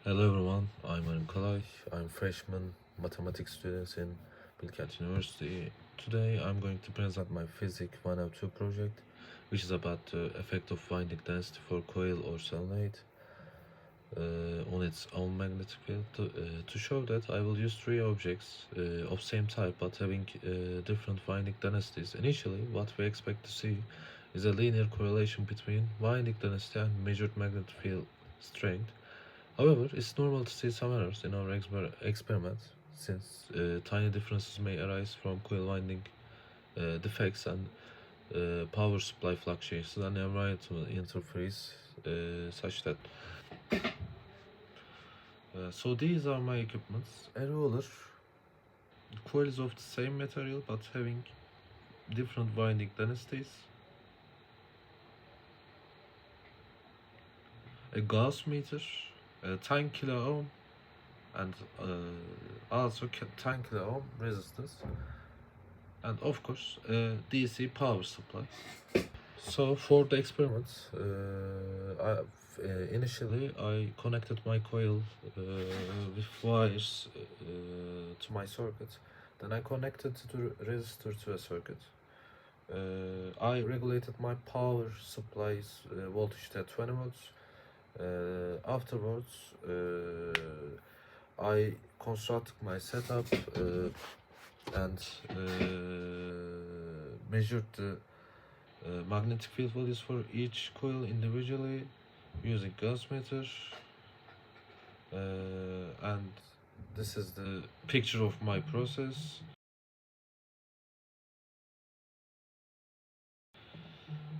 Hello everyone, I'm Arın Kalay. I'm freshman mathematics student in Bilkent University. Today I'm going to present my Physics-102 project, which is about the effect of winding density for coil or solenoid on its own magnetic field. To show that, I will use three objects of same type but having different winding densities. Initially, what we expect to see is a linear correlation between winding density and measured magnetic field strength. However, it's normal to see some errors in our experiment, since tiny differences may arise from coil winding defects and power supply fluctuations and environmental interference, such that. So these are my equipments. A roller, coils of the same material but having different winding densities. A Gauss meter, 10 kilo ohm, and also 10 kilo ohm resistance, and of course a DC power supply. So for the experiment, initially I connected my coil with wires to my circuit. Then I connected the resistor to a circuit. I regulated my power supply's voltage to 20 volts. Afterwards, I constructed my setup and measured the magnetic field values for each coil individually using Gauss meter, and this is the picture of my process.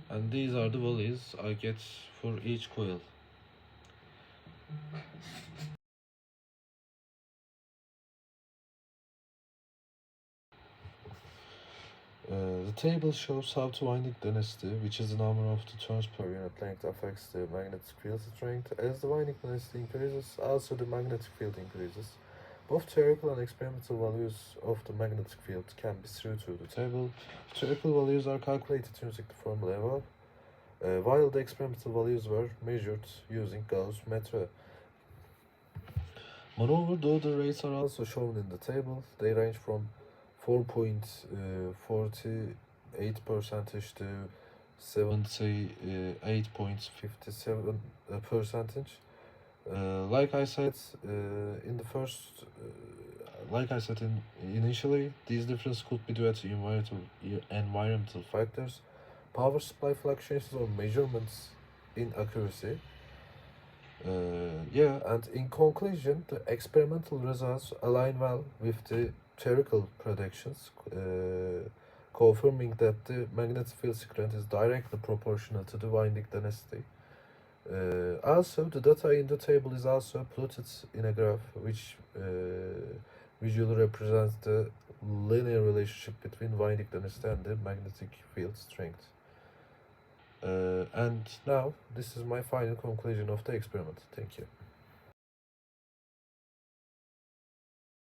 And these are the values I get for each coil. The table shows how the winding density, which is the number of the turns per unit length, affects the magnetic field strength. As the winding density increases, also the magnetic field increases. Both theoretical and experimental values of the magnetic field can be seen through the table. Theoretical values are calculated using the formula above, while the experimental values were measured using Gauss method. Moreover, though the rates are also shown in the table, they range from 4.48% to 78.57%. Like I said initially, these differences could be due to environmental factors, power supply fluctuations, or measurements inaccuracy. And in conclusion, the experimental results align well with the theoretical predictions, confirming that the magnetic field strength is directly proportional to the winding density. Also, the data in the table is also plotted in a graph which visually represents the linear relationship between winding density and the magnetic field strength. And now, this is my final conclusion of the experiment. Thank you.